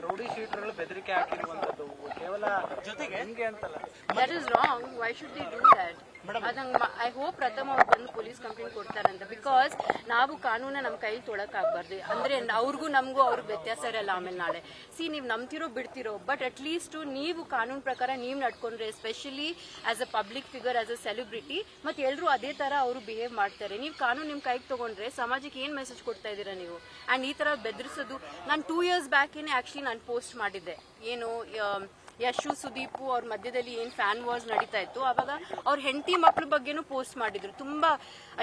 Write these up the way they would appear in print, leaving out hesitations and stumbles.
Rowdy ಶೀಟರ್ಗಳು ಬೆದರಿಕೆ ಹಾಕಿರುವಂತದ್ದು ಕೇವಲ ಜೊತೆಗೆ ಹೆಂಗೆ ಅಂತಲ್ಲ. That is wrong. Why should they do that? I hope ಪ್ರಥಮ ಅವ್ರು ಬಂದು ಪೊಲೀಸ್ ಕಂಪ್ಲೇಂಟ್ ಕೊಡ್ತಾರಂತ. ಬಿಕಾಸ್ ನಾವು ಕಾನೂನ ನಮ್ಮ ಕೈಲಿ ತೊಳಕಾಗಬಾರ್ದು. ಅಂದ್ರೆ ಅವ್ರಿಗೂ ನಮಗೂ ಅವ್ರಿಗೆ ವ್ಯತ್ಯಾಸ ಇರಲ್ಲ ಆಮೇಲೆ ನಾಳೆ. ನೀವು ನಂಬ್ತಿರೋ ಬಿಡ್ತಿರೋ, ಬಟ್ ಅಟ್ ಲೀಸ್ಟ್ ನೀವು ಕಾನೂನು ಪ್ರಕಾರ ನೀವು ನಡ್ಕೊಂಡ್ರೆ, especially as a public figure, as a celebrity, ಮತ್ತೆ ಎಲ್ಲರೂ ಅದೇ ತರ ಅವರು ಬಿಹೇವ್ ಮಾಡ್ತಾರೆ. ನೀವು ಕಾನೂನು ನಿಮ್ ಕೈಗೆ ತಗೊಂಡ್ರೆ ಸಮಾಜಕ್ಕೆ ಏನ್ ಮೆಸೇಜ್ ಕೊಡ್ತಾ ಇದೀರಾ ನೀವು? ಅಂಡ್ ಈ ತರ ಬೆದರಿಸೋದು, ನಾನು 2 years ಬ್ಯಾಕ್ ಆಕ್ಚುಲಿ ನಾನು ಪೋಸ್ಟ್ ಮಾಡಿದ್ದೆ. ಏನು ಯಶು ಸುದೀಪ್ ಅವ್ರ ಮಧ್ಯದಲ್ಲಿ ಏನ್ ಫ್ಯಾನ್ ವಾರ್ಸ್ ನಡೀತಾ ಇತ್ತು, ಅವಾಗ ಅವ್ರ ಹೆಂಡತಿ ಮಕ್ಳ ಬಗ್ಗೆನೂ ಪೋಸ್ಟ್ ಮಾಡಿದ್ರು. ತುಂಬಾ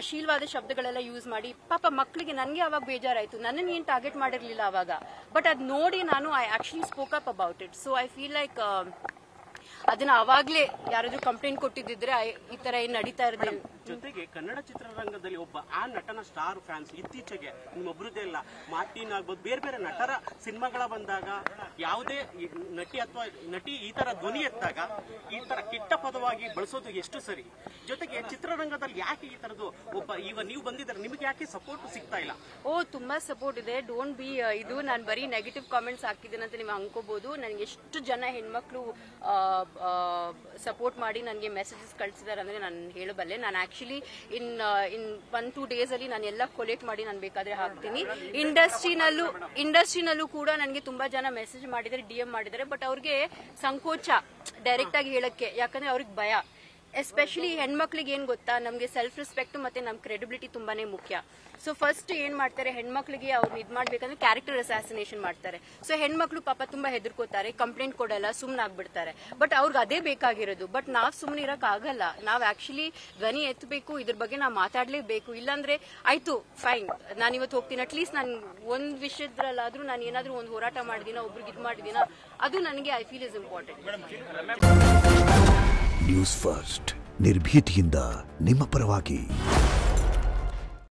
ಅಶ್ಲೀಲವಾದ ಶಬ್ದಗಳೆಲ್ಲ ಯೂಸ್ ಮಾಡಿ. ಪಾಪ ಮಕ್ಳಿಗೆ ನನ್ಗೆ ಅವಾಗ ಬೇಜಾರಾಯ್ತು. ನನ್ನನ್ನು ಏನ್ ಟಾರ್ಗೆಟ್ ಮಾಡಿರ್ಲಿಲ್ಲ ಅವಾಗ, ಬಟ್ ಅದ್ ನೋಡಿ ನಾನು I actually spoke up about it. So I feel like ಅದನ್ನ ಅವಾಗ್ಲೇ ಯಾರಾದ್ರೂ ಕಂಪ್ಲೇಂಟ್ ಕೊಟ್ಟಿದ್ರೆ ಈ ತರ ಏನ್ ನಡೀತಾ ಇರಲಿಲ್ಲ. ಜೊತೆಗೆ ಕನ್ನಡ ಚಿತ್ರರಂಗದಲ್ಲಿ ಒಬ್ಬ ಆ ನಟನ ಸ್ಟಾರ್ ಫ್ಯಾನ್ಸ್ ಇತ್ತೀಚೆಗೆ ನಿಮ್ಮೊಬ್ಬರದೇ ಇಲ್ಲ, ಮಾರ್ಟಿನ್ ಆಗ್ಬೋದು, ಬೇರೆ ಬೇರೆ ನಟರ ಸಿನಿಮಾಗಳ ಬಂದಾಗ ಯಾವುದೇ ನಟಿ ಅಥವಾ ನಟಿ ಈ ತರ ಧ್ವನಿ ಎತ್ತಾಗ ಈ ತರ ಕೆಟ್ಟ ಪದವಾಗಿ ಬಳಸೋದು ಎಷ್ಟು ಸರಿ? ಜೊತೆಗೆ ಚಿತ್ರರಂಗದಲ್ಲಿ ಯಾಕೆ ಈ ತರದ್ದು ಒಬ್ಬ ನೀವು ಬಂದಿದ್ದಾರೆ, ನಿಮಗೆ ಯಾಕೆ ಸಪೋರ್ಟ್ ಸಿಗ್ತಾ ಇಲ್ಲ? ತುಂಬಾ ಸಪೋರ್ಟ್ ಇದೆ. ಡೋಂಟ್ ಬಿ ಇದು ನಾನು ಬರೀ ನೆಗೆಟಿವ್ ಕಾಮೆಂಟ್ಸ್ ಹಾಕಿದ್ದೀನಿ ಅಂತ ನೀವು ಅನ್ಕೋಬಹುದು. ನನಗೆ ಎಷ್ಟು ಜನ ಹೆಣ್ಮಕ್ಳು ಸಪೋರ್ಟ್ ಮಾಡಿ ನನಗೆ ಮೆಸೇಜಸ್ ಕಳಿಸಿದಾರೆ ಅಂದ್ರೆ ನಾನು ಹೇಳಬಲ್ಲೆ. ನಾನು ಆಕ್ಚುಲಿ ಇನ್ 1-2 days ಅಲ್ಲಿ ನಾನು ಎಲ್ಲ ಕೊಲೆಕ್ಟ್ ಮಾಡಿ ನಾನು ಬೇಕಾದ್ರೆ ಹಾಕ್ತೀನಿ. ಇಂಡಸ್ಟ್ರಿನಲ್ಲೂ ಕೂಡ ನನಗೆ ತುಂಬಾ ಜನ ಮೆಸೇಜ್ ಮಾಡಿದ್ದಾರೆ, DM ಮಾಡಿದ್ದಾರೆ. ಬಟ್ ಅವ್ರಿಗೆ ಸಂಕೋಚ ಡೈರೆಕ್ಟ್ ಆಗಿ ಹೇಳಕ್ಕೆ, ಯಾಕಂದ್ರೆ ಅವ್ರಿಗೆ ಭಯ. ಎಸ್ಪೆಷಲಿ ಹೆಣ್ಮಕ್ಳಿಗೆ ಏನ್ ಗೊತ್ತಾ, ನಮ್ಗೆ ಸೆಲ್ಫ್ ರೆಸ್ಪೆಕ್ಟ್ ಮತ್ತೆ ನಮ್ ಕ್ರೆಡಿಬಿಲಿಟಿ ತುಂಬಾನೇ ಮುಖ್ಯ. ಸೊ ಫಸ್ಟ್ ಏನ್ ಮಾಡ್ತಾರೆ, ಹೆಣ್ಮಕ್ಳಿಗೆ ಅವ್ರು ಇದ್ ಮಾಡ್ಬೇಕಂದ್ರೆ ಕ್ಯಾರೆಕ್ಟರ್ ಅಸಾಸಿನೇಷನ್ ಮಾಡ್ತಾರೆ. ಸೊ ಹೆಣ್ಮಕ್ಳು ಪಾಪ ತುಂಬಾ ಹೆದರ್ಕೋತಾರೆ, ಕಂಪ್ಲೇಂಟ್ ಕೊಡಲ್ಲ, ಸುಮ್ನಾಗ್ಬಿಡ್ತಾರೆ. ಬಟ್ ಅವ್ರಿಗೆ ಅದೇ ಬೇಕಾಗಿರೋದು. ಬಟ್ ನಾವ್ ಸುಮ್ನೆ ಇರಕ್ ಆಗಲ್ಲ. ನಾವ್ ಆಕ್ಚುಲಿ ಧ್ವನಿ ಎತ್ತಬೇಕು, ಇದ್ರ ಬಗ್ಗೆ ನಾವ್ ಮಾತಾಡ್ಲೇಬೇಕು. ಇಲ್ಲಾಂದ್ರೆ ಆಯ್ತು ಫೈನ್, ನಾನು ಇವತ್ತು ಹೋಗ್ತೀನಿ, ಅಟ್ಲೀಸ್ಟ್ ನಾನು ಒಂದ್ ವಿಷಯದ್ರಲ್ಲಾದ್ರೂ ನಾನು ಏನಾದ್ರೂ ಒಂದು ಹೋರಾಟ ಮಾಡಿದೀನ, ಒಬ್ರಿಗೆ ಇದ್ ಮಾಡಿದೀನ, ಅದು ನನಗೆ I feel is important. News first, ನಿರ್ಭೀತಿಯಿಂದ ನಿಮ್ಮ ಪರವಾಗಿ.